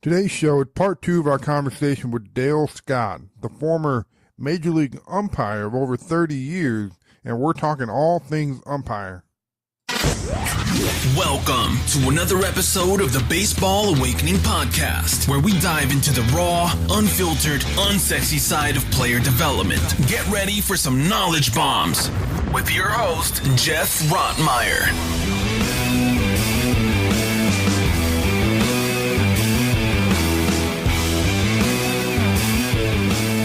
Today's show is part two of our conversation with Dale Scott, the former Major League umpire of over 30 years, and we're talking all things umpire. Welcome to another episode of the Baseball Awakening Podcast, where we dive into the raw, unfiltered, unsexy side of player development. Get ready for some knowledge bombs with your host, Geoff Rottmayer.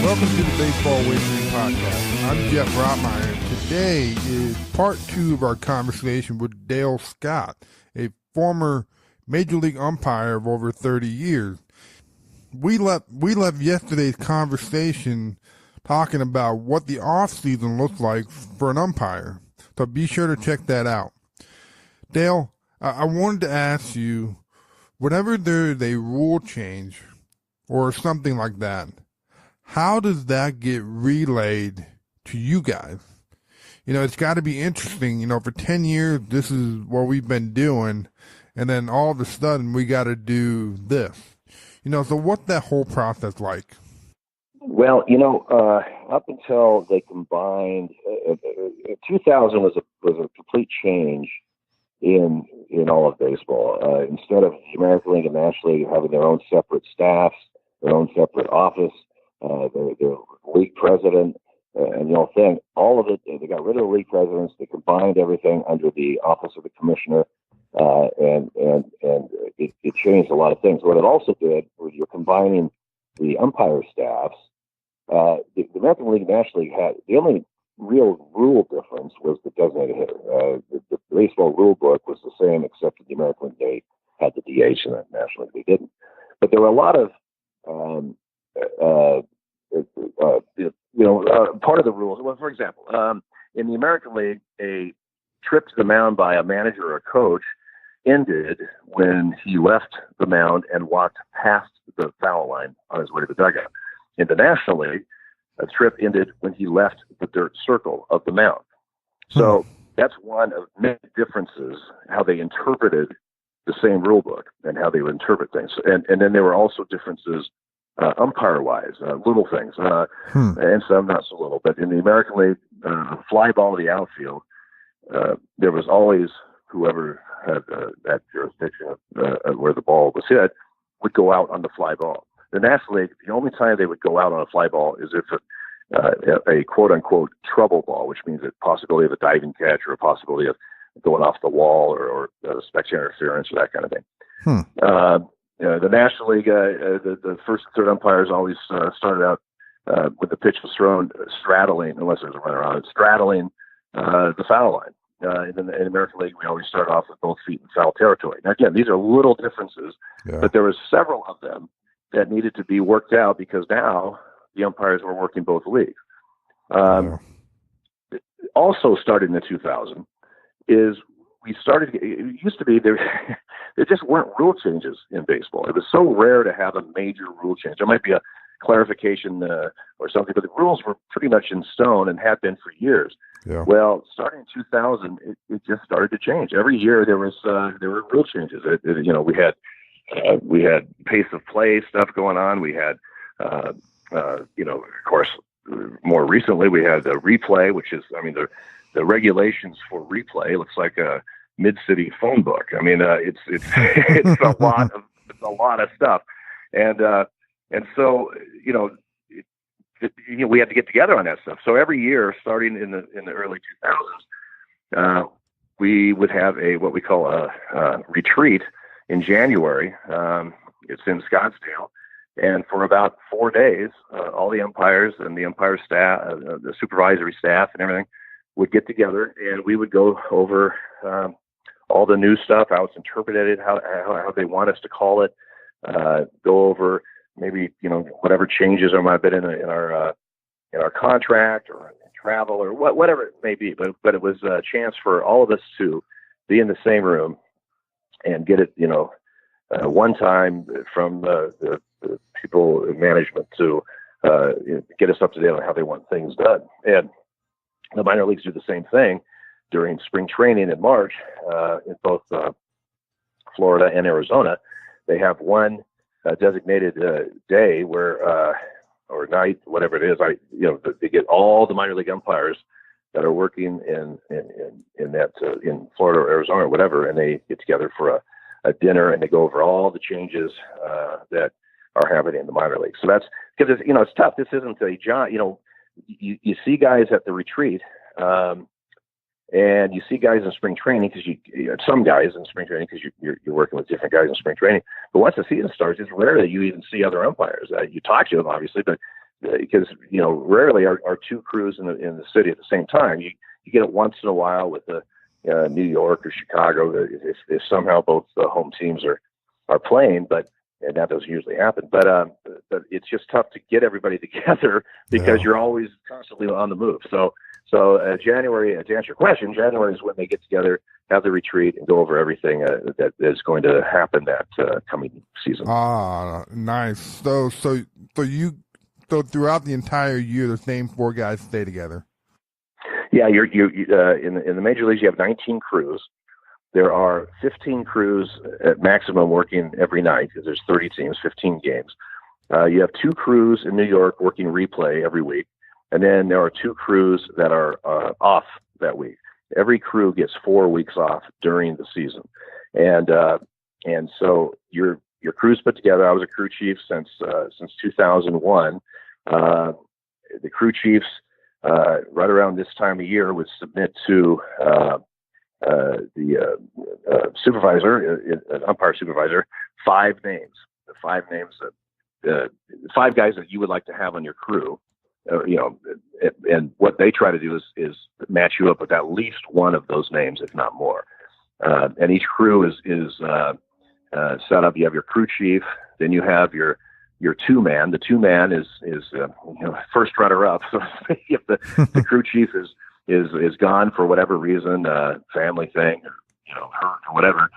Welcome to the Baseball Awakening Podcast. I'm Geoff Rottmayer, and today is part two of our conversation with Dale Scott, a former Major League umpire of over 30 years. We left yesterday's conversation talking about what the off-season looks like for an umpire, so be sure to check that out. Dale, I wanted to ask you, whenever there's a rule change or something like that, how does that get relayed to you guys? You know, it's got to be interesting. You know, for 10 years, this is what we've been doing, and then all of a sudden, we got to do this. You know, so what's that whole process like? Well, you know, up until they combined, 2000 was a complete change in all of baseball. Instead of the American League and National League having their own separate staffs, their own separate office, the league president, and the whole thing, all of it, they got rid of the league presidents, they combined everything under the office of the commissioner, and it changed a lot of things. What it also did was you're combining the umpire staffs. The American League and National League had, the only real rule difference was the designated hitter. The baseball rule book was the same, except that the American League, they had the DH and the National League, they didn't. But there were a lot of part of the rules. Well, for example, in the American League, a trip to the mound by a manager or a coach ended when he left the mound and walked past the foul line on his way to the dugout. In the National League, a trip ended when he left the dirt circle of the mound. So that's one of many differences, how they interpreted the same rule book and how they would interpret things. And then there were also differences umpire-wise, little things, and some not so little. But in the American League, fly ball to the outfield, there was always whoever had that jurisdiction where the ball was hit would go out on the fly ball. The National League, the only time they would go out on a fly ball is if a quote-unquote trouble ball, which means a possibility of a diving catch or a possibility of going off the wall or spectator interference or that kind of thing. The National League, the first and third umpires always started out when the pitch was thrown, straddling, unless there's a runner on it, straddling the foul line. In the American League, we always start off with both feet in foul territory. Now, again, these are little differences, but there were several of them that needed to be worked out because now the umpires were working both leagues. Also started in the 2000 is we started, it used to be there just weren't rule changes in baseball. It was so rare to have a major rule change. There might be a clarification or something, but the rules were pretty much in stone and had been for years. Well, starting in 2000, it just started to change. Every year there were rule changes. We had pace of play stuff going on. We had, of course, more recently we had the replay, which is, the regulations for replay looks like a mid-city phone book. It's it's a lot of stuff, and so we had to get together on that stuff. So every year, starting in the early 2000s, we would have what we call a retreat in January. It's in Scottsdale, and for about 4 days, all the umpires and the umpire staff, the supervisory staff, and everything would get together, and we would go over all the new stuff, how it's interpreted, how they want us to call it, go over maybe whatever changes there might have been in our contract or in travel or whatever it may be. But it was a chance for all of us to be in the same room and get it one time from the people in management to get us up to date on how they want things done. And the minor leagues do the same thing during spring training in March in both Florida and Arizona. They have one designated day where or night, whatever it is. They get all the minor league umpires that are working in Florida or Arizona or whatever, and they get together for a dinner and they go over all the changes that are happening in the minor leagues. So that's because it's tough. This isn't a job. You see guys at the retreat, and you see guys in spring training because some guys in spring training because you're working with different guys in spring training. But once the season starts, it's rare that you even see other umpires. You talk to them obviously, but because rarely are two crews in the city at the same time. You get it once in a while with the New York or Chicago if somehow both the home teams are playing, and that doesn't usually happen. But it's just tough to get everybody together because you're always constantly on the move. So January, to answer your question, January is when they get together, have the retreat, and go over everything that is going to happen that coming season. Ah, nice. So throughout the entire year, the same four guys stay together. Yeah, you're in the major leagues. You have 19 crews. There are 15 crews at maximum working every night because there's 30 teams, 15 games. You have 2 crews in New York working replay every week. And then there are 2 crews that are off that week. Every crew gets 4 weeks off during the season. And so your crew's put together. I was a crew chief since 2001. The crew chiefs, right around this time of year, would submit to the supervisor, an umpire supervisor, 5 names. The 5 names, 5 guys that you would like to have on your crew. And what they try to do is match you up with at least one of those names, if not more. And each crew is set up. You have your crew chief, then you have your 2-man. The 2-man is first runner up. So if the crew chief is gone for whatever reason, family thing, or hurt or whatever.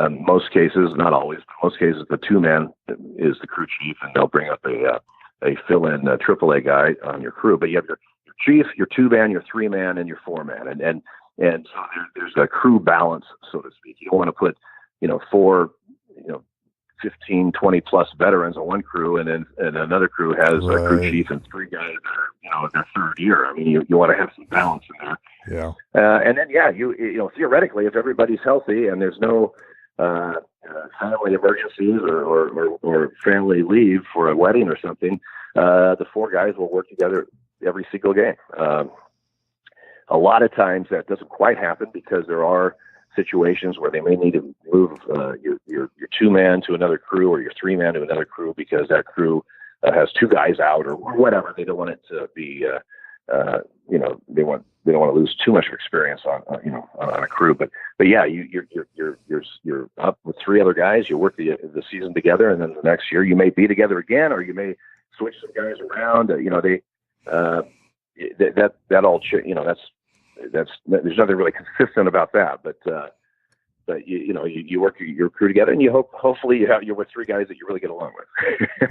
Most cases, not always, but most cases, the 2-man is the crew chief, and they'll bring up a fill-in AAA guy on your crew. But you have your chief, your 2-man, your 3-man, and your 4-man, and so there's a crew balance, so to speak. You don't want to put 4 15, 20 plus veterans on one crew, and then another crew has a crew chief and 3 guys that are their third year. I mean, you want to have some balance in there. Yeah. And then theoretically, if everybody's healthy and there's no family emergencies or family leave for a wedding or something, the 4 guys will work together every single game. A lot of times that doesn't quite happen because there are situations where they may need to move your 2-man to another crew or your 3-man to another crew because that crew has 2 guys out or whatever. They don't want it to be, they don't want to lose too much experience on a crew. But yeah, you're up with 3 other guys. You work the season together, and then the next year you may be together again, or you may switch some guys around. That all that's there's nothing really consistent about that, but you work your crew together, and hopefully you're with 3 guys that you really get along with.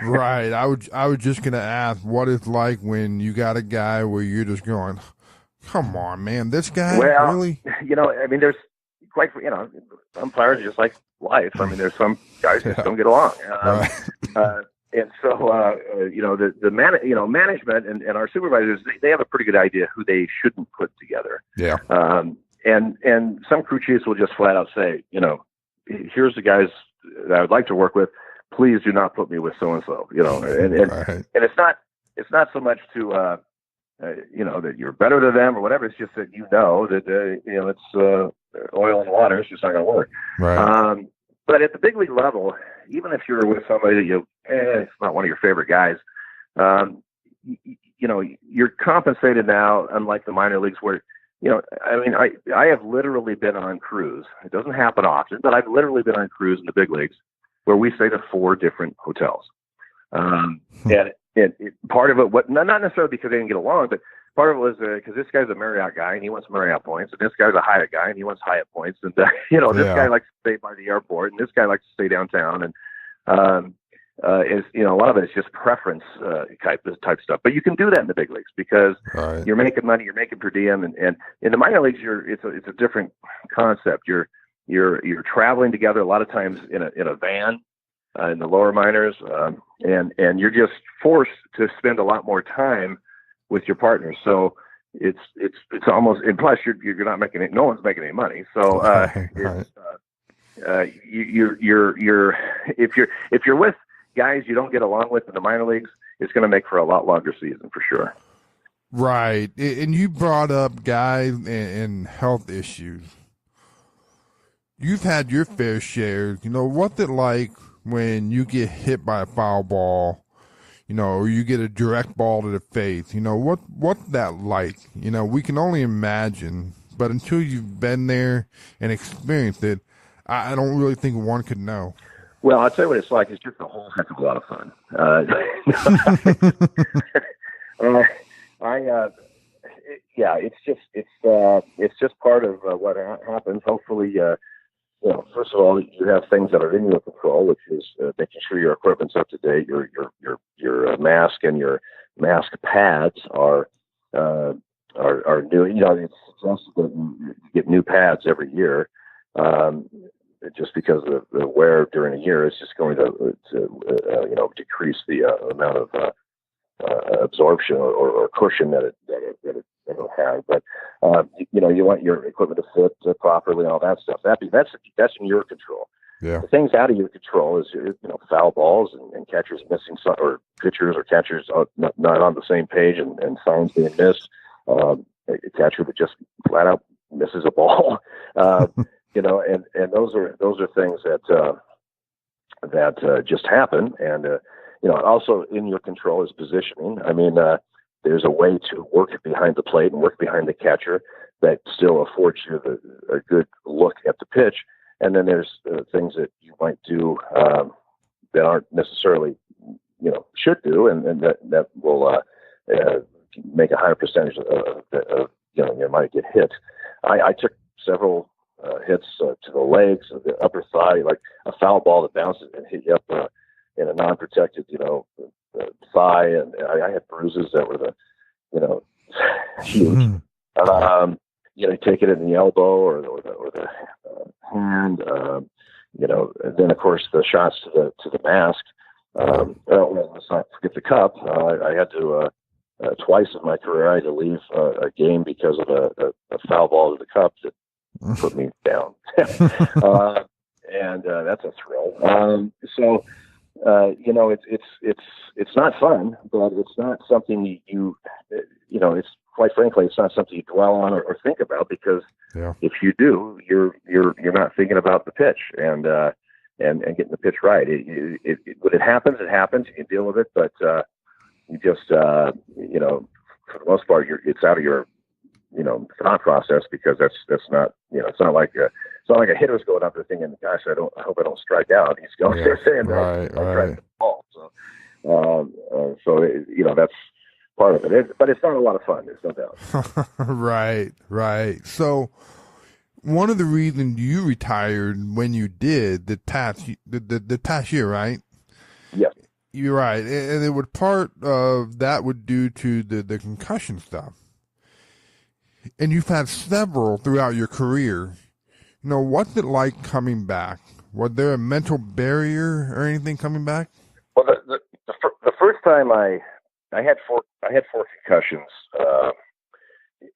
Right. I was just gonna ask what it's like when you got a guy where you're just going, come on, man, this guy really. I mean, there's umpires just like life. I mean, there's some guys that don't get along. Right. And so, the management and our supervisors, they have a pretty good idea who they shouldn't put together. Yeah. And some crew chiefs will just flat out say, here's the guys that I would like to work with. Please do not put me with so and so. Right. And it's not so much to that you're better than them or whatever. It's just that that it's oil and water. It's just not going to work. Right. But at the big league level, even if you're with somebody that it's not one of your favorite guys, you're compensated now, unlike the minor leagues where, I have literally been on crews. It doesn't happen often, but I've literally been on crews in the big leagues where we stayed at 4 different hotels. And part of it, not necessarily because they didn't get along, but part of it was because this guy's a Marriott guy and he wants Marriott points, and this guy's a Hyatt guy and he wants Hyatt points, and this guy likes to stay by the airport, and this guy likes to stay downtown, and a lot of it is just preference type stuff. But you can do that in the big leagues because you're making money, you're making per diem, and in the minor leagues, it's a different concept. You're traveling together a lot of times in a van. in the lower minors, and you're just forced to spend a lot more time with your partner. So it's almost, and plus you're not making it. No one's making any money. So you're if you're with guys you don't get along with in the minor leagues, it's going to make for a lot longer season for sure. Right. And you brought up guys and health issues. You've had your fair share. What's it like when you get hit by a foul ball, or you get a direct ball to the face? What's that like? We can only imagine, but until you've been there and experienced it, I don't really think one could know. Well, I'll tell you what it's like. It's just a whole heck of a lot of fun. It's just part of what happens. Hopefully, first of all, you have things that are in your control, which is making sure your equipment's up to date. Your mask and your mask pads are new. It's suggested that you get new pads every year. Just because of the wear during a year is just going to decrease the amount of absorption or cushion that it'll have. But you want your equipment to fit properly and all that stuff. That's in your control. Yeah. The things out of your control is foul balls and catchers missing or pitchers or catchers not on the same page and signs being missed. A catcher that just flat out misses a ball. And those are things that just happen. And also in your control is positioning. I mean, there's a way to work behind the plate and work behind the catcher that still affords you a good look at the pitch. And then there's things that you might do that aren't necessarily should do, and that will make a higher percentage of you might get hit. I took several hits to the legs, the upper thigh, like a foul ball that bounces and hit you up in a non-protected, thigh, and I had bruises that were huge. Take it in the elbow or the hand, and then of course the shots to the mask. Let's not forget the cup. I had to twice in my career I had to leave a game because of a foul ball to the cup that put me down. And that's a thrill. So it's not fun, but it's not something it's quite frankly, it's not something you dwell on or think about, because if you do, you're not thinking about the pitch and getting the pitch right. When it happens, it happens. You can deal with it, but you just for the most part, it's out of your thought process, because that's not it's not like a hitter's going up there thinking, gosh, I hope I don't strike out. He's going there saying right. The ball. So that's part of it. But it's not a lot of fun. There's no doubt. Right. So one of the reasons you retired when you did the past year, right? Yes. You're right, and it would part of that would due to the concussion stuff. And you've had several throughout your career. What's it like coming back? Was there a mental barrier or anything coming back? Well, the first time I had four concussions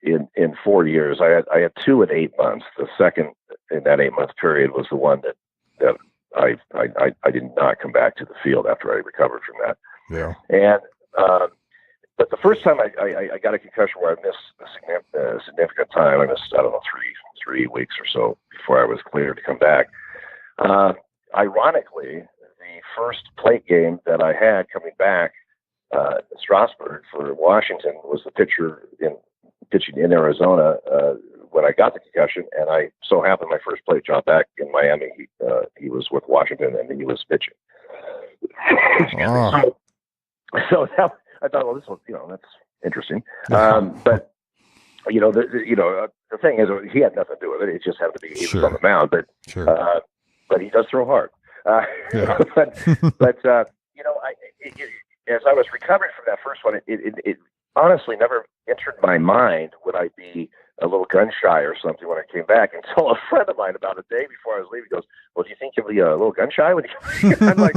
in 4 years. I had 2 in 8 months. The second in that 8-month period was the one that I did not come back to the field after I recovered from that. Yeah. And but the first time I got a concussion where I missed a significant time, I missed, I don't know, three weeks or so before I was cleared to come back. Ironically, the first plate game that I had coming back, Strasburg for Washington, was the pitching in Arizona when I got the concussion, and I so happened my first plate job back in Miami. He was with Washington, and he was pitching. So that, I thought, well, this was, that's interesting. But the thing is, he had nothing to do with it. It just happened to be he was on the mound. But but he does throw hard. But as I was recovering from that first one, it honestly never entered my mind would I be a little gun shy or something when I came back. And so a friend of mine, about a day before I was leaving, goes, "Well, do you think you'll be a little gun shy when you?" I'm like,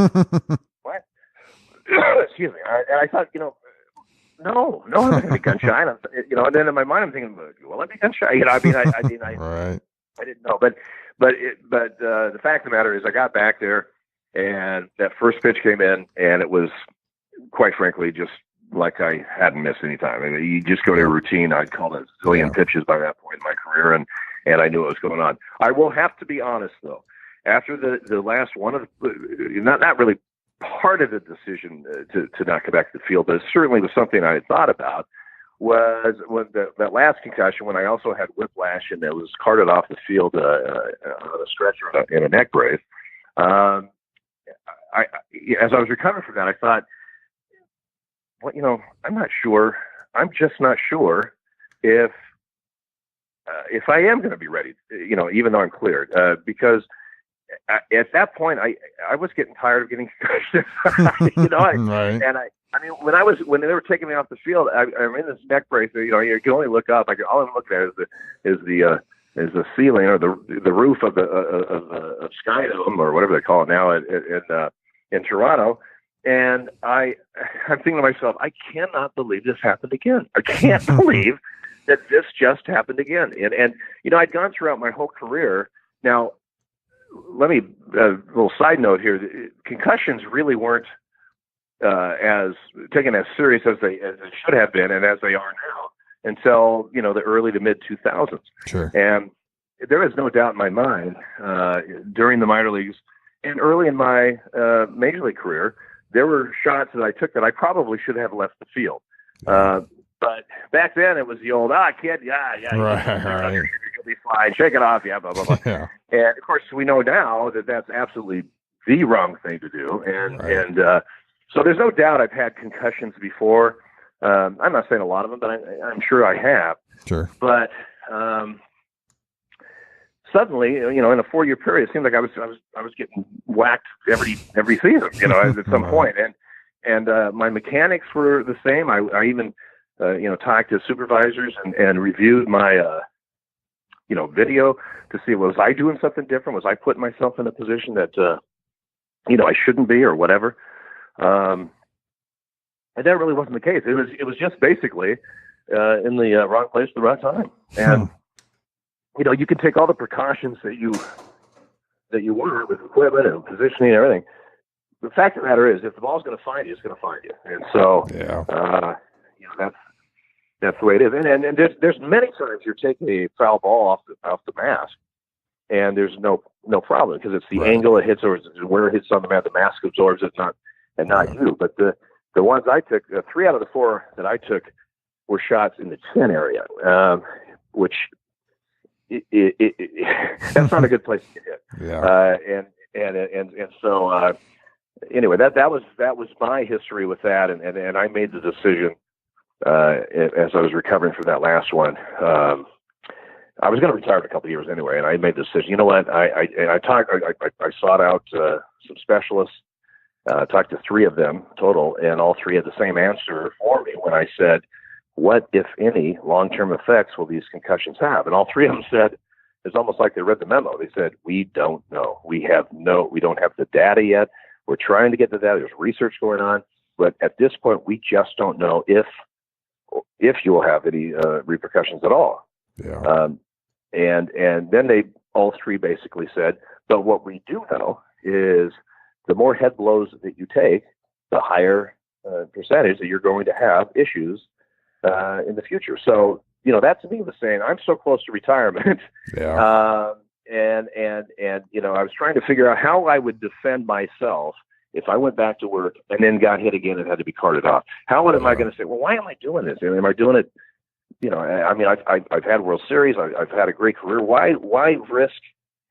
"What?" Excuse me. And I thought, no, I'm not going to be gun shy. And then in my mind, I'm thinking, "Will I be gun shy?" I Right. I didn't know, but the fact of the matter is, I got back there, and that first pitch came in, and it was, quite frankly, just like I hadn't missed any time. I mean, you just go to a routine. I'd called a zillion pitches by that point in my career, and I knew what was going on. I will have to be honest, though. After the last one of not really part of the decision to not come back to the field, but it certainly was something I had thought about, was when that last concussion, when I also had whiplash and it was carted off the field on a stretcher in a neck brace. As I was recovering from that, I thought, well, I'm not sure. I'm just not sure if I am going to be ready, even though I'm cleared, because at that point I was getting tired of getting concussions, Right. And I mean, when they were taking me off the field, I'm in this neck brace. You can only look up. All I'm looking at is the ceiling or the roof of the Sky Dome or whatever they call it now in Toronto. And I'm thinking to myself, I cannot believe this happened again. I can't believe that this just happened again. And I'd gone throughout my whole career. Now, let me a little side note here. Concussions really weren't as taken as serious as they should have been, and as they are now, until the early to mid 2000s. Sure. And there is no doubt in my mind during the minor leagues and early in my major league career, there were shots that I took that I probably should have left the field. But back then it was the old, kid, Right. You'll be fine, shake it off, blah, blah, blah. Yeah. And of course we know now that that's absolutely the wrong thing to do. And so there's no doubt I've had concussions before. I'm not saying a lot of them, but I'm sure I have. Sure. But suddenly, in a 4-year period, it seemed like I was getting whacked every season, at some point. And my mechanics were the same. I even talked to supervisors and reviewed my video to see, was I doing something different? Was I putting myself in a position that I shouldn't be or whatever? And that really wasn't the case. It was just basically in the wrong place at the wrong time. And you can take all the precautions that you want with equipment and positioning and everything. The fact of the matter is, if the ball's going to find you, it's going to find you. And so, that's the way it is. And there's many times you're taking a foul ball off the mask, and there's no problem because it's the angle it hits or where it hits on the mask. The mask absorbs it, not you. But the ones I took, 3 out of the 4 that I took were shots in the chin area, which that's not a good place to get hit. And so anyway, that was my history with that, and I made the decision as I was recovering from that last one. I was going to retire in a couple of years anyway, and I made the decision. You know what? I sought out some specialists, talked to 3 of them total, and all 3 had the same answer for me when I said, what, if any, long-term effects will these concussions have? And all 3 of them said, it's almost like they read the memo. They said, we don't know. We don't have the data yet. We're trying to get the data. There's research going on. But at this point, we just don't know if you will have any repercussions at all. Yeah. And then they all 3 basically said, but what we do know is the more head blows that you take, the higher percentage that you're going to have issues in the future. So, that to me was saying, I'm so close to retirement. Yeah. And I was trying to figure out how I would defend myself if I went back to work and then got hit again and had to be carted off. How am I going to say, well, why am I doing this? Am I doing it? I've had World Series. I've had a great career. Why risk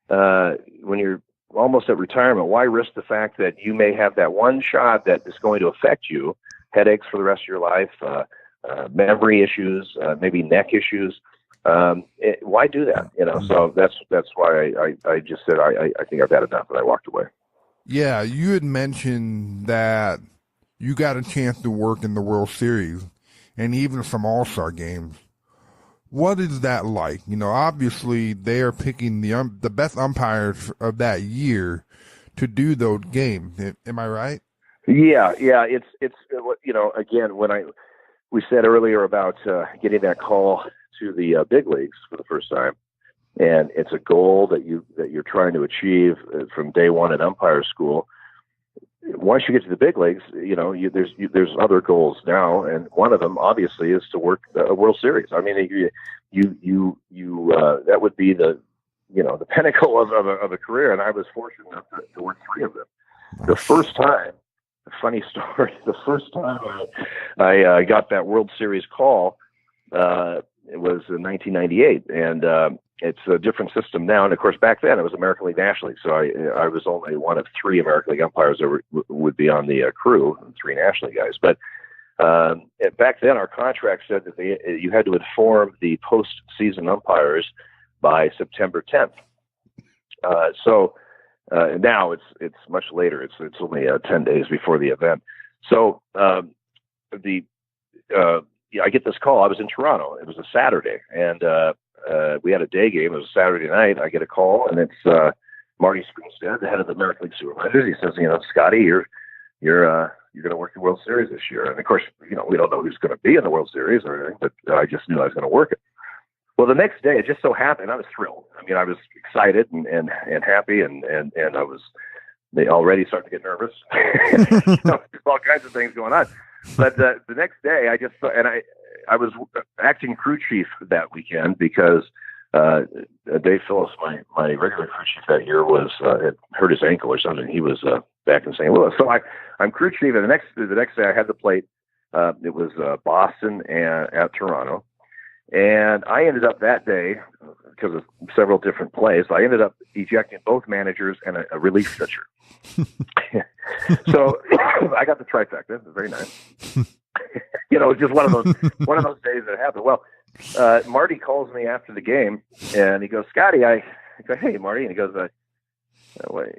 when you're almost at retirement? Why risk the fact that you may have that one shot that is going to affect you, headaches for the rest of your life, memory issues, maybe neck issues? Why do that? So that's why I just said I think I've had enough, and I walked away. Yeah, you had mentioned that you got a chance to work in the World Series and even some All-Star games. What is that like? Obviously they are picking the best umpires of that year to do those games. Am I right? Yeah. It's again, we said earlier about getting that call to the big leagues for the first time, and it's a goal that you're trying to achieve from day one at umpire school. Once you get to the big leagues, there's other goals now, and one of them obviously is to work a World Series. I mean, that would be the pinnacle of a career, and I was fortunate enough to work 3 of them. The first time, a funny story. The first time I got that World Series call, it was in 1998, and it's a different system now. And of course, back then it was American League National League, so I was only one of 3 American League umpires that would be on the crew, 3 National League guys. But back then, our contract said that you had to inform the postseason umpires by September 10th. Now it's much later. It's only 10 days before the event. So I get this call. I was in Toronto. It was a Saturday, and we had a day game. It was a Saturday night. I get a call, and it's Marty Springstead, the head of the American League Supervisors. He says, Scotty, you're going to work the World Series this year. And of course, we don't know who's going to be in the World Series or anything, but I just knew I was going to work it. Well, the next day, it just so happened, I was thrilled. I mean, I was excited and happy, and they already started to get nervous. There's all kinds of things going on. But the next day, I was acting crew chief that weekend because Dave Phillips, my regular crew chief that year, had hurt his ankle or something. He was back in St. Louis. So I'm crew chief, and the next day I had the plate. It was Boston and at Toronto. And I ended up that day, because of several different plays, I ended up ejecting both managers and a relief pitcher. So I got the trifecta. It was very nice. It's just one of those days that happened. Well, Marty calls me after the game, and he goes, Scotty, I go, hey, Marty. And he goes,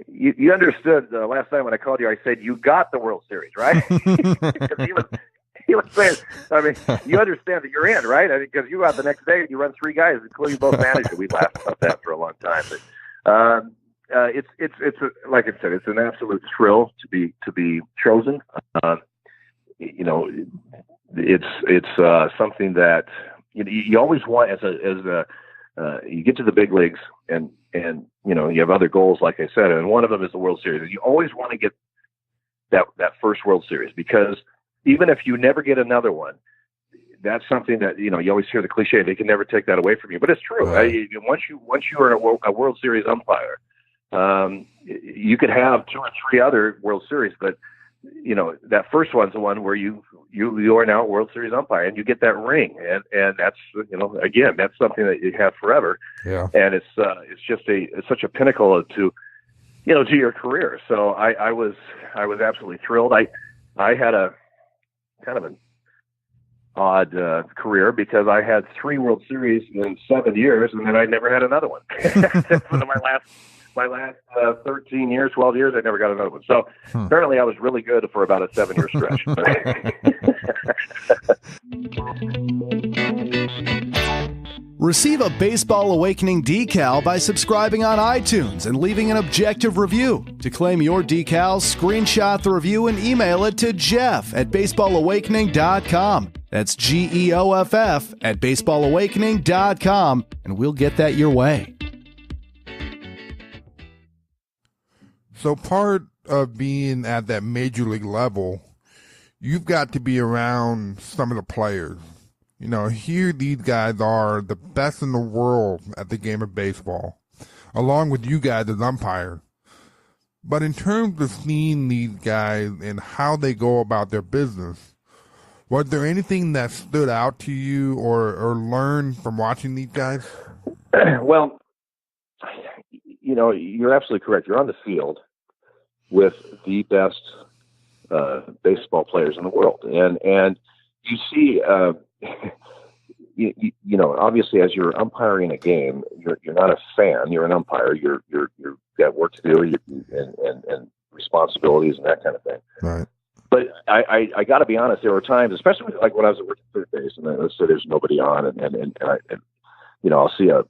you understood last time when I called you, I said you got the World Series, right? Because he was saying, I mean, you understand that you're in, right? Because you go out the next day and you run 3 guys, including both managers. We laughed about that for a long time. But it's like I said, it's an absolute thrill to be chosen. It's something that you always want as you get to the big leagues and you have other goals, like I said, and one of them is the World Series. You always want to get that first World Series, because even if you never get another one, that's something that, you always hear the cliche, they can never take that away from you. But it's true. Right. Once you are a World Series umpire, you could have 2 or 3 other World Series, but that first one's the one where you are now a World Series umpire, and you get that ring, and that's again, that's something that you have forever. Yeah. And it's just it's such a pinnacle to your career. So I was absolutely thrilled. I had a kind of an odd career, because I had 3 World Series in 7 years, and then I never had another one. my last 13 years, 12 years, I never got another one. So apparently I was really good for about a 7-year stretch. Receive a Baseball Awakening decal by subscribing on iTunes and leaving an objective review. To claim your decals, screenshot the review and email it to Geoff@baseballawakening.com. That's GEOFF at baseballawakening.com, and we'll get that your way. So part of being at that major league level, you've got to be around some of the players. Here these guys are the best in the world at the game of baseball, along with you guys as umpires. But in terms of seeing these guys and how they go about their business, was there anything that stood out to you or learned from watching these guys? Well, you're absolutely correct. You're on the field with the best baseball players in the world, and you see, obviously, as you're umpiring a game, you're not a fan. You're an umpire. You've got work to do and responsibilities and that kind of thing. Right. But I got to be honest. There were times, especially like when I was at work at third base, base, and then let's say there's nobody on, and I'll see a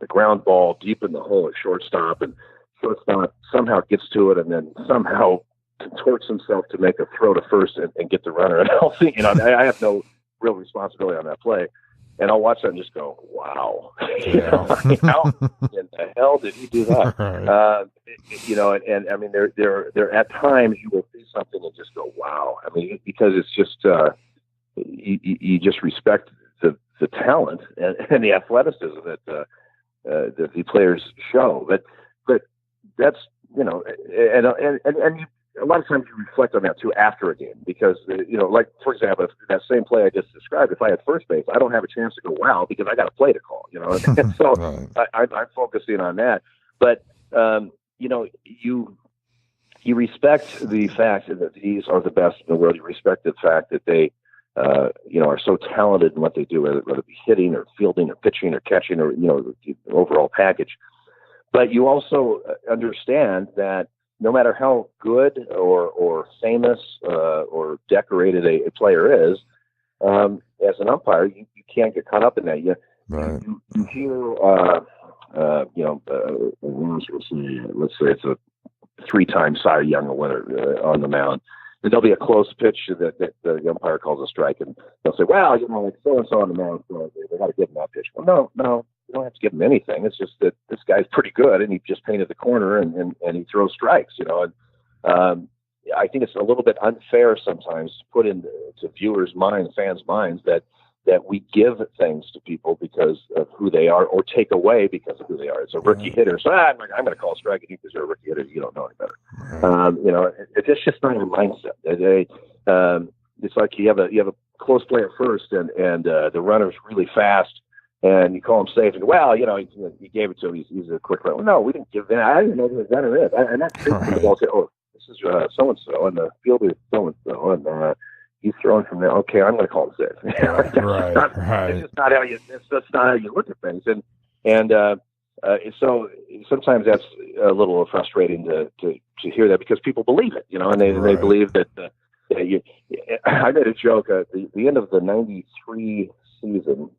ground ball deep in the hole at shortstop, and shortstop somehow gets to it, and then somehow contorts himself to make a throw to first and get the runner. And I'll think, I have no real responsibility on that play. And I'll watch that and just go, wow, how in the hell did he do that? Right. And I mean, there at times you will see something and just go, wow. I mean, because it's just, you just respect the talent and the athleticism that the players show. But that's, and you, a lot of times you reflect on that too after a game, because like, for example, if that same play I just described, if I had first base, I don't have a chance to go wow because I got a play to call, and so right. I'm focusing on that. But you respect the fact that these are the best in the world. You respect the fact that they are so talented in what they do, whether it be hitting or fielding or pitching or catching or the overall package. But you also understand that no matter how good or famous or decorated a player is, as an umpire, you can't get caught up in that. You hear, let's say it's a 3-time Cy Young winner on the mound, and there'll be a close pitch that the umpire calls a strike, and they'll say, well, so-and-so on the mound, so they got to give him that pitch. Well, no. You don't have to give him anything. It's just that this guy's pretty good, and he just painted the corner, and he throws strikes, And I think it's a little bit unfair sometimes to put into viewers' minds, fans' minds, that we give things to people because of who they are, or take away because of who they are. It's a rookie hitter, so I'm going to call a strike at you because you're a rookie hitter. You don't know any better. It's just not your mindset. It's like you have a close play at first, and the runner's really fast. And you call him safe, and you gave it to him. He's a quick run. Well, no, we didn't give him. I didn't know who the runner is. And that's the ball. Say, this is so and so, and the fielder is so and so, and he's throwing from there. Okay, I'm going to call him safe. Right. It's just not how you. That's not how you look at things. And so sometimes that's a little frustrating to hear that, because people believe it, and they believe that. I made a joke at the end of the '93 season.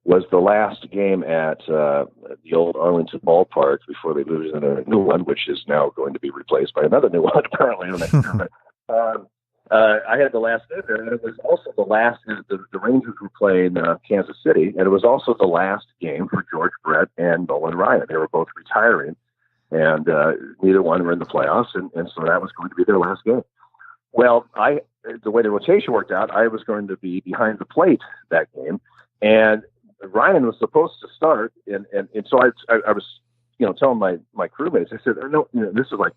Was the last game at the old Arlington ballpark before they moved into a new one, which is now going to be replaced by another new one, apparently. I had the last day there, and it was also the last. The Rangers were playing Kansas City, and it was also the last game for George Brett and Nolan Ryan. They were both retiring, and neither one were in the playoffs, and so that was going to be their last game. Well, the way the rotation worked out, I was going to be behind the plate that game, and Ryan was supposed to start, and so I was, telling my crewmates, I said, no, this is like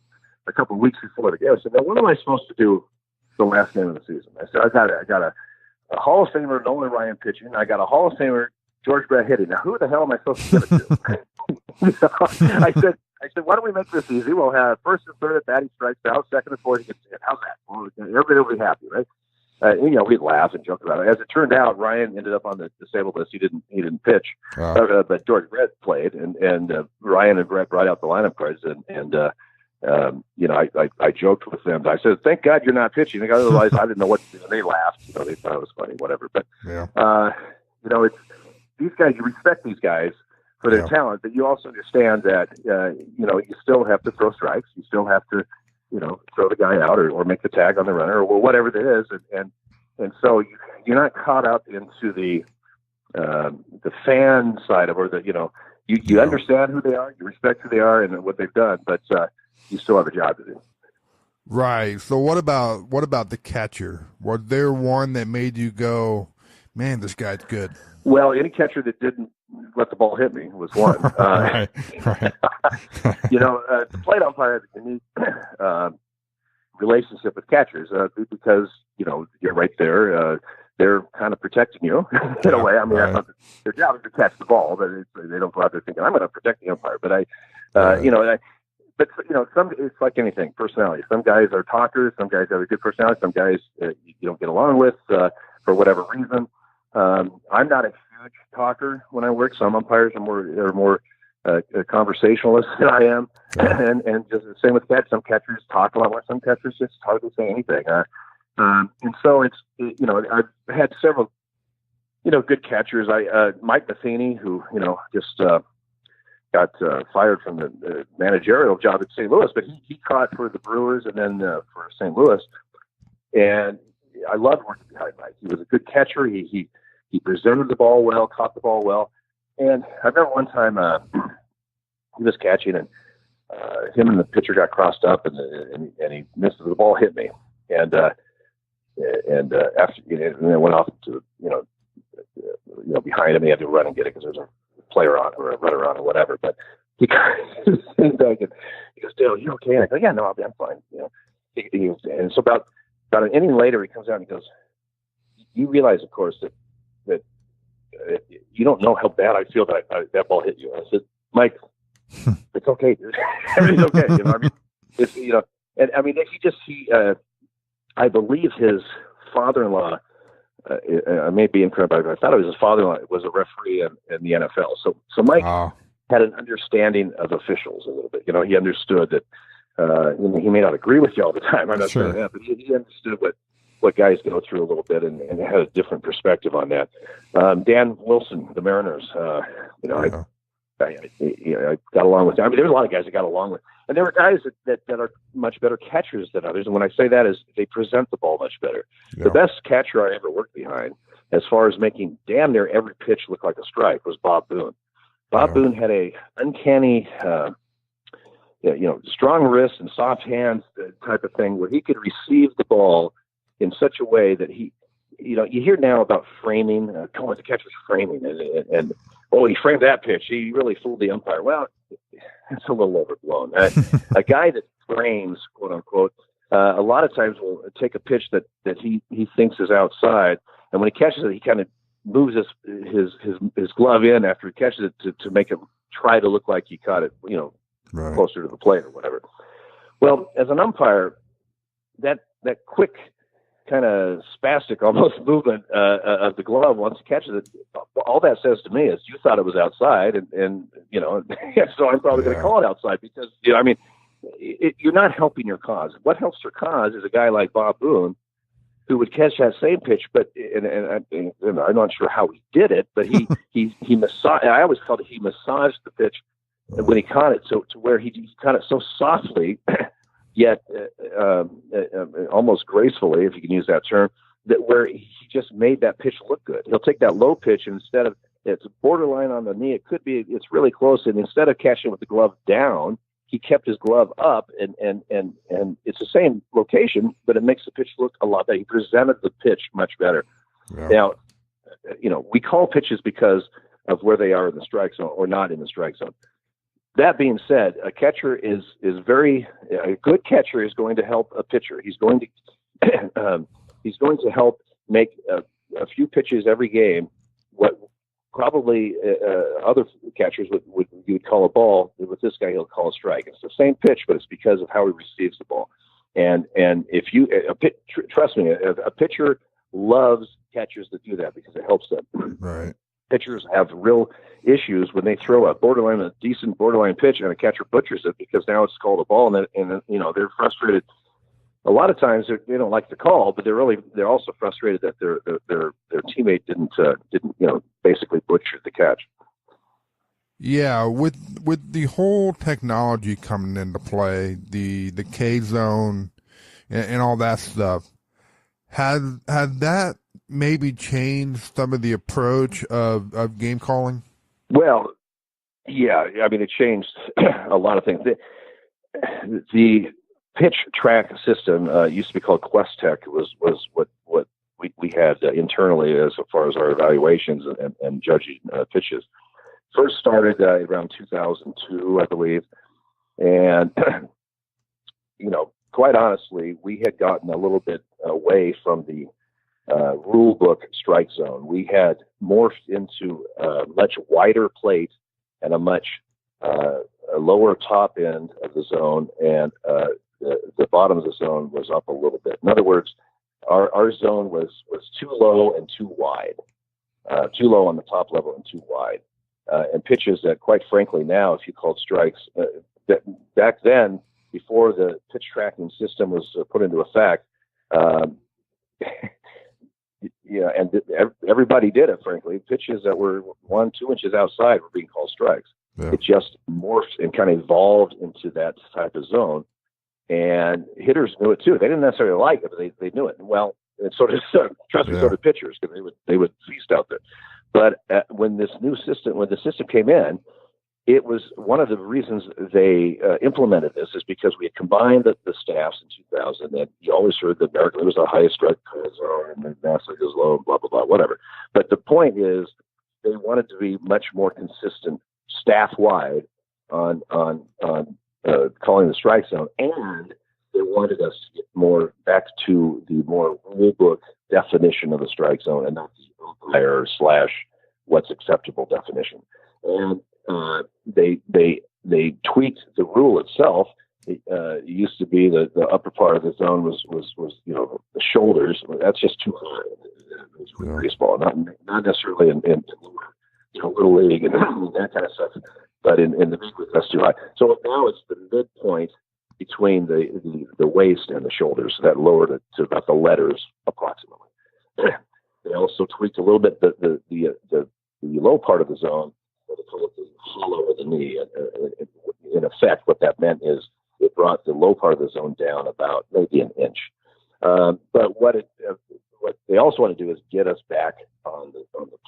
a couple of weeks before the game. I said, now what am I supposed to do the last game of the season? I said, I got a Hall of Famer Nolan Ryan pitching, I got a Hall of Famer George Brett hitting. Now who the hell am I supposed to give it to? I said, why don't we make this easy? We'll have first and third at bat, he strikes out, second and fourth, he gets hit. How's that? Well, everybody will be happy, right? We'd laugh and joke about it. As it turned out, Ryan ended up on the disabled list. He didn't pitch, but George Brett played, and Ryan and Brett brought out the lineup cards, and I joked with them. I said, "Thank God you're not pitching." Otherwise, I didn't know what to do. They laughed. They thought it was funny, whatever. But it's these guys. You respect these guys for their talent, but you also understand that you still have to throw strikes. You still have to throw the guy out or make the tag on the runner or whatever it is, and so you're not caught up into the fan side of, or you understand who they are, you respect who they are and what they've done, but you still have a job to do. Right. So what about the catcher? Was there one that made you go, man, this guy's good? Well, any catcher that didn't let the ball hit me was one. Right. The plate umpire has a unique relationship with catchers because, you're right there. They're kind of protecting you in a way. I mean, their job is to catch the ball, but they don't go out there thinking, I'm going to protect the umpire. But some, it's like anything, personality. Some guys are talkers. Some guys have a good personality. Some guys you don't get along with for whatever reason. I'm not a huge talker when I work. Some umpires are more conversationalists than I am, and just the same with catchers. Some catchers talk a lot more. Some catchers just hardly say anything. And so I've had several, good catchers. Mike Matheny, who, just got fired from the managerial job at St. Louis, but he caught for the Brewers and then for St. Louis. And I loved working behind Mike. He was a good catcher. He presented the ball well, caught the ball well. And I remember one time he was catching, and him and the pitcher got crossed up, and he missed it. The ball hit me, and after and then went off to behind him. He had to run and get it because there's a player on or a runner on or whatever. But he goes, "Dale, you okay?" And I go, "Yeah, no, I'm fine." And so about an inning later, he comes out and he goes, "You realize, of course, that you don't know how bad I feel that that ball hit you." I said, "Mike, it's okay, dude. Everything's okay." I believe his father-in-law, I may be incorrect, but I thought it was his father-in-law was a referee in the NFL. So Mike had an understanding of officials a little bit. He understood that. He may not agree with you all the time. I'm not sure that, but he understood what guys go through a little bit and had a different perspective on that. Dan Wilson, the Mariners, I got along with. I mean, there was a lot of guys I got along with, and there were guys that are much better catchers than others. And when I say that, is they present the ball much better. Yeah. The best catcher I ever worked behind, as far as making damn near every pitch look like a strike, was Bob Boone. Bob Boone had a uncanny, strong wrists and soft hands type of thing, where he could receive the ball in such a way that he, you hear now about framing, the catcher's framing, and he framed that pitch. He really fooled the umpire. Well, it's a little overblown. A guy that frames, quote unquote, a lot of times will take a pitch that he thinks is outside, and when he catches it, he kind of moves his glove in after he catches it to make it try to look like he caught it, closer to the plate or whatever. Well, as an umpire, that quick kind of spastic almost movement of the glove once he catches it, all that says to me is you thought it was outside, and so I'm probably going to call it outside because you're not helping your cause. What helps your cause is a guy like Bob Boone, who would catch that same pitch, but and I'm not sure how he did it, but he massaged. I always called it he massaged the pitch when he caught it, so to where he caught it so softly. Yet almost gracefully, if you can use that term, that where he just made that pitch look good. He'll take that low pitch, and instead of it's borderline on the knee, it's really close, and instead of catching with the glove down, he kept his glove up, and it's the same location, but it makes the pitch look a lot better. He presented the pitch much better. Yeah. Now, we call pitches because of where they are in the strike zone or not in the strike zone. That being said, a catcher a good catcher is going to help a pitcher. He's going to help make a few pitches every game. What probably other catchers would call a ball, with this guy he'll call a strike. It's the same pitch, but it's because of how he receives the ball. And if you trust me, a pitcher loves catchers that do that because it helps them. Right. Pitchers have real issues when they throw a decent borderline pitch and a catcher butchers it because now it's called a ball, and they're frustrated. A lot of times they don't like the call, but they're also frustrated that their teammate didn't basically butcher the catch. Yeah, with the whole technology coming into play, the K zone and all that stuff, had that maybe change some of the approach of game calling? Well, yeah. I mean, it changed a lot of things. The pitch track system used to be called QuestTech. Was what we had internally as far as our evaluations and judging pitches. First started around 2002, I believe, and quite honestly, we had gotten a little bit away from the rule book strike zone. We had morphed into a much wider plate and a much lower top end of the zone, and the bottom of the zone was up a little bit. In other words, our zone was too low and too wide, too low on the top level and too wide, and pitches that, quite frankly, now, if you called strikes, back then, before the pitch tracking system was put into effect, yeah, and everybody did it, frankly. Pitches that were 1-2 inches outside were being called strikes. Yeah. It just morphed and kind of evolved into that type of zone. And hitters knew it too. They didn't necessarily like it, but they knew it. Well, and so did, trust me, so did pitchers, because they would feast out there. But when the system came in, it was one of the reasons they implemented this is because we had combined the staffs in 2000. And you always heard that American League was the highest strike zone and the National League was low, blah, blah, blah, whatever. But the point is they wanted to be much more consistent staff-wide on calling the strike zone, and they wanted us to get more back to the more rule book definition of the strike zone and not the umpire / what's acceptable definition. And they tweaked the rule itself. It used to be the upper part of the zone was the shoulders. That's just too high in baseball, not necessarily in little league and that kind of stuff. But in the big league, that's too high. So now it's the midpoint between the waist and the shoulders, so that lowered it to about the letters approximately. They also tweaked a little bit the low part of the zone, what they call it the hollow of the knee. In effect, what that meant is it brought the low part of the zone down about maybe an inch. But what they also want to do is get us back on the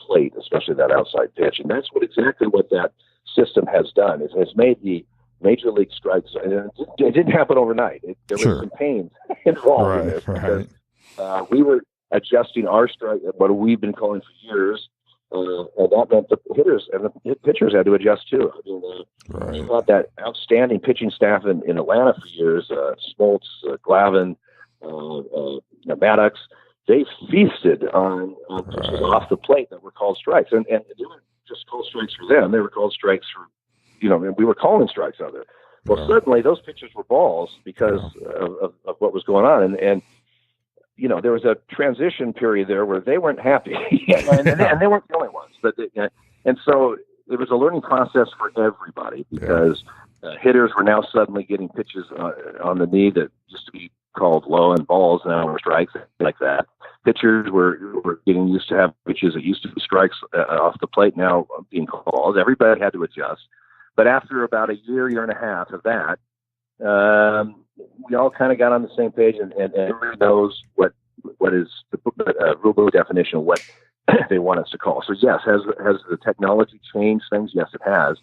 plate, especially that outside pitch, and that's exactly what that system has done. It has made the major league strikes, and it didn't happen overnight. There was some pain involved in this because we were adjusting our strike, what we've been calling for years, and that meant the hitters and the pitchers had to adjust too. I mean, we had that outstanding pitching staff in Atlanta for years, Smoltz, Glavine, Maddox. They feasted on pitches off the plate that were called strikes, and they weren't just called strikes for them. They were called strikes for, we were calling strikes out there. Well, suddenly those pitches were balls because of what was going on, and there was a transition period there where they weren't happy, and they weren't the only ones. But and so it was a learning process for everybody because hitters were now suddenly getting pitches on the knee that used to be called low and balls, now were strikes like that. Pitchers were getting used to have pitches that used to be strikes off the plate, now being called balls. Everybody had to adjust. But after about a year and a half of that, we all kind of got on the same page, and everybody knows what is the rule book definition of what they want us to call. So yes, has the technology changed things? Yes, it has.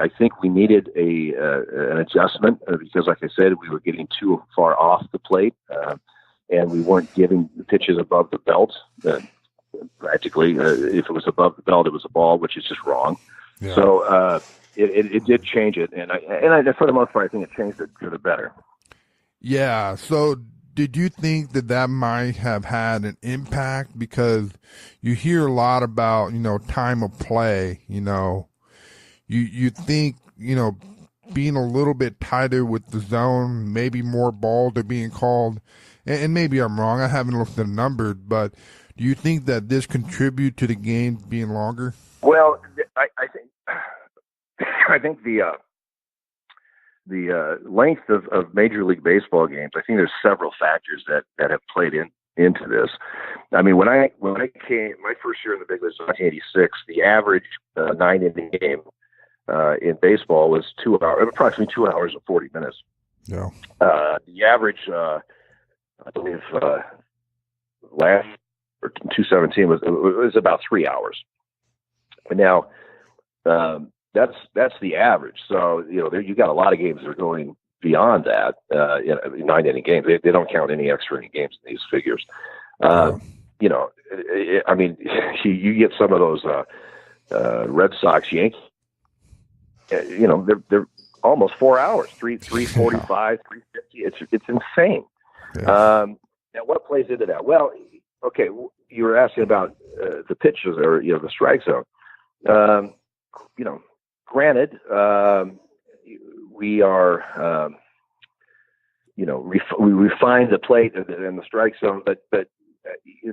I think we needed an adjustment because, like I said, we were getting too far off the plate, and we weren't giving the pitches above the belt. Practically, if it was above the belt, it was a ball, which is just wrong. Yeah. So it did change it, and I for the most part, I think it changed it for the better. Yeah. So did you think that might have had an impact? Because you hear a lot about time of play. You think being a little bit tighter with the zone, maybe more balls are being called, and maybe I'm wrong. I haven't looked at the numbers, but do you think that this contribute to the game being longer? Well, I think the length of Major League Baseball games, I think there's several factors that have played into this. I mean, when I came my first year in the big leagues in 1986, the average 9-inning game in baseball was approximately 2 hours and 40 minutes. Yeah. The average, I believe, last or 2017 was about 3 hours. And now, that's the average. So you got a lot of games that are going beyond that. 9-inning games, they don't count any extra inning games in these figures. I mean, you get some of those Red Sox Yankees. They're almost 4 hours, 3:45, 3:50. It's insane. Yeah. Now, what plays into that? Well, okay, you were asking about the pitches or the strike zone. Granted, we are we refine the plate and the strike zone, but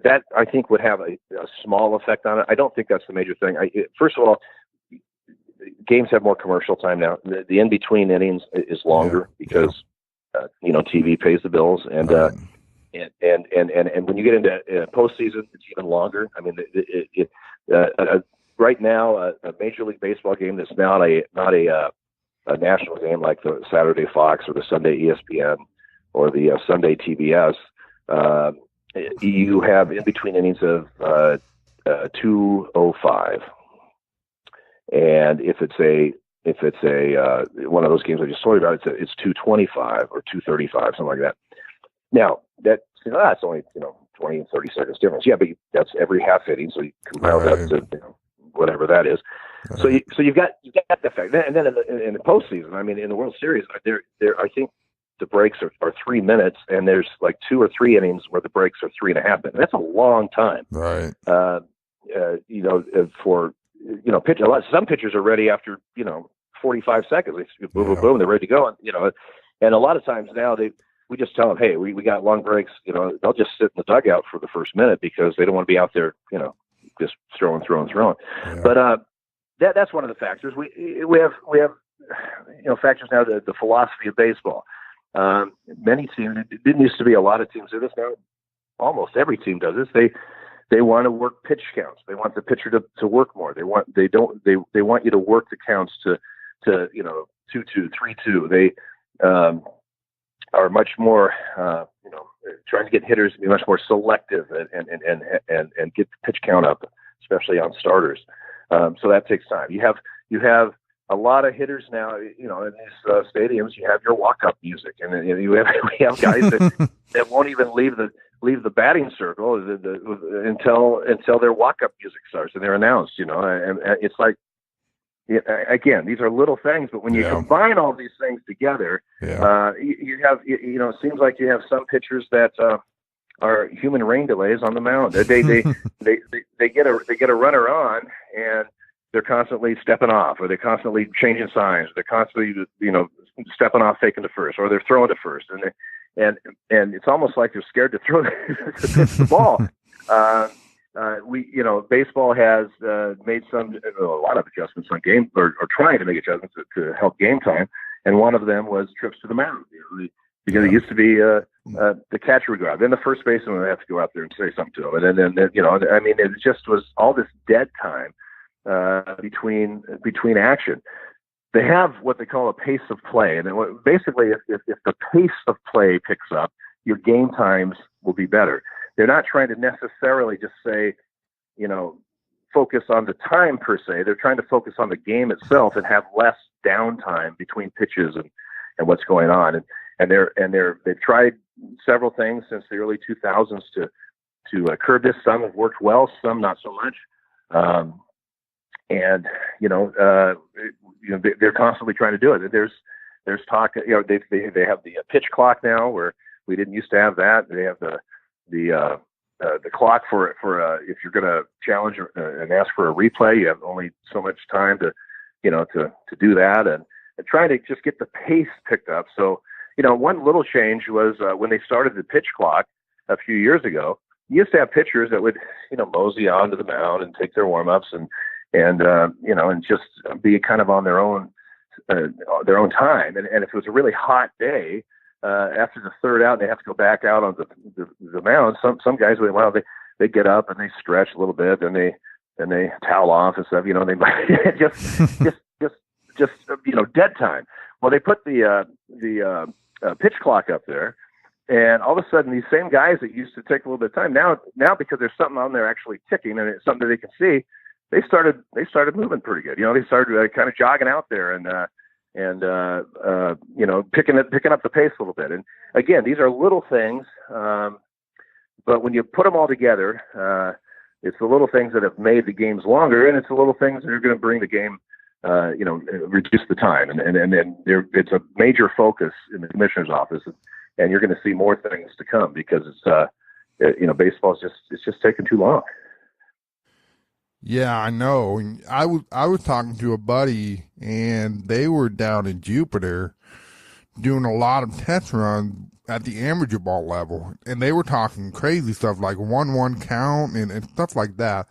that I think would have a small effect on it. I don't think that's the major thing. First of all, games have more commercial time now. The in-between innings is longer because TV pays the bills, and And when you get into postseason, it's even longer. I mean, right now, a Major League Baseball game that's not a national game like the Saturday Fox or the Sunday ESPN or the Sunday TBS. You have in between innings of 205, and if it's a one of those games I just told you about, it's 225 or 235, something like that. Now that's only 20 and 30 seconds difference. Yeah, but that's every half inning, so you compile that to whatever that is. So you've got the effect. And then in the postseason, I mean, in the World Series, there I think the breaks are 3 minutes, and there's like 2 or 3 innings where the breaks are 3.5 minutes. That's a long time. Right. For pitch. Some pitchers are ready after 45 seconds. They boom, boom, they're ready to go. And a lot of times now we just tell them, hey, we got long breaks. They'll just sit in the dugout for the first minute because they don't want to be out there, just throwing. Yeah. But that's one of the factors. We have factors now. The philosophy of baseball. Many teams, it didn't used to be a lot of teams do this. Now almost every team does this. They want to work pitch counts. They want the pitcher to work more. They want you to work the counts to 2-2, 3-2. They are much more trying to get hitters to be much more selective and get the pitch count up, especially on starters. So that takes time. You have a lot of hitters now. In these stadiums, you have your walk-up music, and we have guys that won't even leave the batting circle until their walk-up music starts and they're announced. And it's like, again, these are little things, but when you combine all these things together, you have it seems like you have some pitchers that are human rain delays on the mound. They get a runner on, and they're constantly stepping off, or they're constantly changing signs. They're constantly stepping off, taking to first, or they're throwing to first, and it's almost like they're scared to throw the ball. Baseball has made a lot of adjustments on game, or trying to make adjustments to help game time, and one of them was trips to the mound. Because it used to be the catcher would go out, then the first baseman would have to go out there and say something to him, and then it just was all this dead time between action. They have what they call a pace of play, and basically, if the pace of play picks up, your game times will be better. They're not trying to necessarily just say, focus on the time per se. They're trying to focus on the game itself and have less downtime between pitches and what's going on. And they've tried several things since the early 2000s to curb this. Some have worked well, some not so much. They're constantly trying to do it. There's talk. They have the pitch clock now, where we didn't used to have that. They have the clock for if you're going to challenge and ask for a replay, you have only so much time to do that, and trying to just get the pace picked up. So one little change was when they started the pitch clock a few years ago. You used to have pitchers that would mosey onto the mound and take their warm ups and just be kind of on their own time. And if it was a really hot day, after the third out, they have to go back out on the mound. Some guys, they get up and they stretch a little bit, and they towel off and stuff. They might just dead time. Well, they put the pitch clock up there, and all of a sudden, these same guys that used to take a little bit of time now because there's something on there actually ticking, and it's something that they can see. They started moving pretty good. They started kind of jogging out there and picking up the pace a little bit. And again, these are little things, but when you put them all together, it's the little things that have made the games longer, and it's the little things that are going to bring the game, reduce the time. And it's a major focus in the commissioner's office, and you're going to see more things to come because baseball it's just taking too long. Yeah, I know. I was talking to a buddy, and they were down in Jupiter doing a lot of test runs at the amateur ball level, and they were talking crazy stuff like 1-1 count and stuff like that.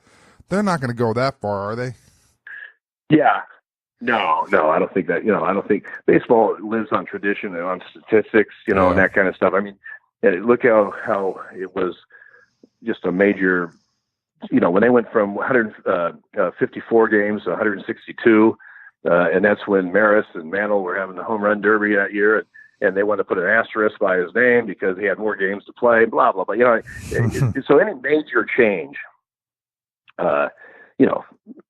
They're not going to go that far, are they? Yeah. No, I don't think that. I don't think baseball lives on tradition and on statistics, and that kind of stuff. I mean, And look how it was just a major, when they went from 154 games to 162, and that's when Maris and Mantle were having the home run derby that year, and they wanted to put an asterisk by his name because he had more games to play, blah, blah, blah. So any major change,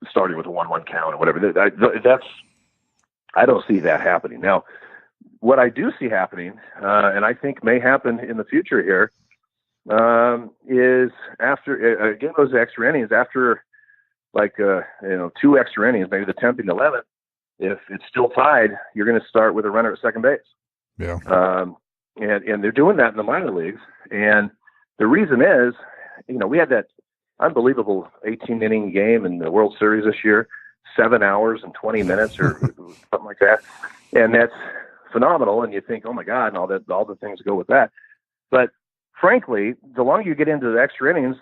starting with a 1-1 count or whatever, I don't see that happening. Now, what I do see happening, and I think may happen in the future here, is after again those extra innings, after two extra innings, maybe the 10th and 11th, if it's still tied, you're going to start with a runner at second base. Yeah. And they're doing that in the minor leagues, and the reason is, we had that unbelievable 18-inning game in the World Series this year, 7 hours and 20 minutes or something like that, and that's phenomenal. And you think, oh my God, and all the things that go with that. But frankly, the longer you get into the extra innings,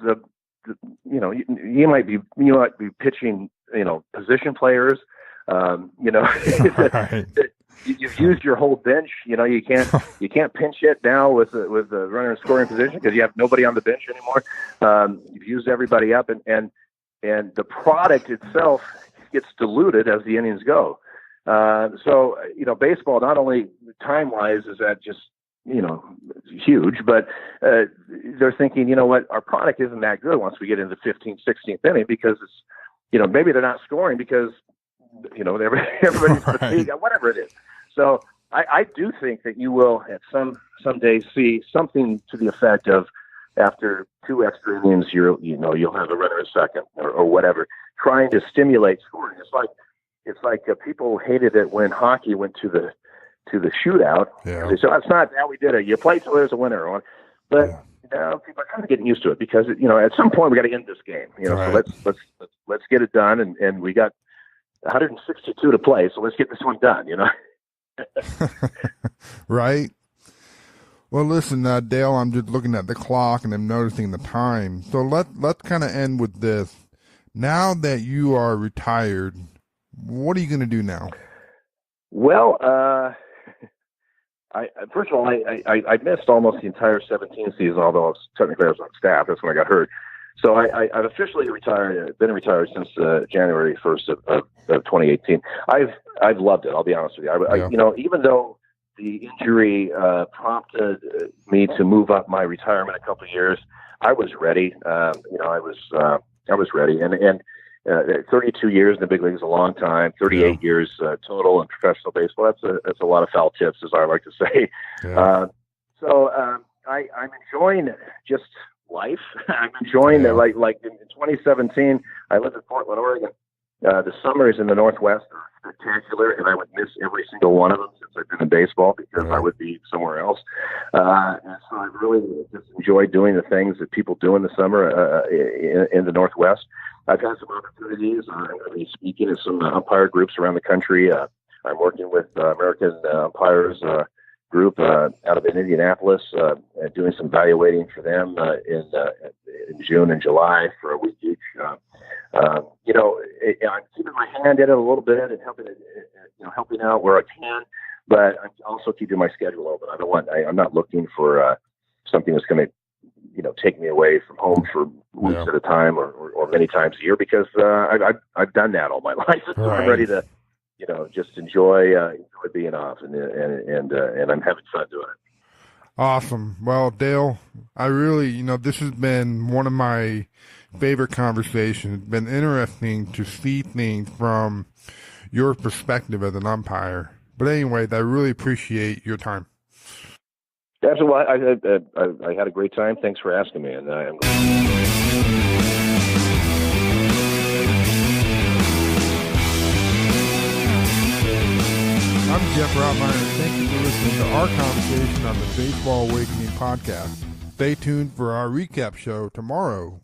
you might be pitching, position players. Right. You've used your whole bench. You can't pinch hit now with the runner in scoring position because you have nobody on the bench anymore. You've used everybody up, and the product itself gets diluted as the innings go. So baseball, not only time-wise is that just huge, but they're thinking, our product isn't that good once we get into the 15th, 16th inning because it's, maybe they're not scoring because everybody's fatigued, whatever it is. So I do think that you will at some days see something to the effect of after two extra innings, you'll have a runner at second or whatever, trying to stimulate scoring. It's like people hated it when hockey went to the shootout. Yeah. So it's not how we did it. You play till there's a winner, but people are kind of getting used to it because at some point we got to end this game. Right. So let's get it done, and we got 162 to play, so let's get this one done. Right. Well, listen, Dale, I'm just looking at the clock and I'm noticing the time. So let's kind of end with this. Now that you are retired, what are you going to do now? Well, first of all, I missed almost the entire 17 season, although technically I was on staff. That's when I got hurt. So I've officially retired. Been retired since January 1st of 2018. I've loved it. I'll be honest with you. Even though the injury prompted me to move up my retirement a couple of years, I was ready. I was ready. And 32 years in the big league is a long time. 38 years total in professional baseball. That's a lot of foul tips, as I like to say. Yeah. I'm enjoying just life. I'm enjoying it. Like in 2017, I lived in Portland, Oregon. The summers in the Northwest are spectacular, and I would miss every single one of them since I've been in baseball because I would be somewhere else. And so I really just enjoy doing the things that people do in the summer in the Northwest. I've had some opportunities. I'm going to be speaking at some umpire groups around the country. I'm working with American umpires group out of Indianapolis, doing some evaluating for them in June and July for a week each. I'm keeping my hand in it a little bit and helping out where I can, but I'm also keeping my schedule open. I'm not looking for something that's going to take me away from home for weeks at a time or many times a year because I've done that all my life. So I'm ready to just enjoy being off, and I'm having fun doing it. Awesome. Well, Dale, I really, this has been one of my favorite conversations. It's been interesting to see things from your perspective as an umpire. But anyway, I really appreciate your time. Absolutely. I had a great time. Thanks for asking me. And I'm Geoff Rottmayer. Thank you for listening to our conversation on the Baseball Awakening podcast. Stay tuned for our recap show tomorrow.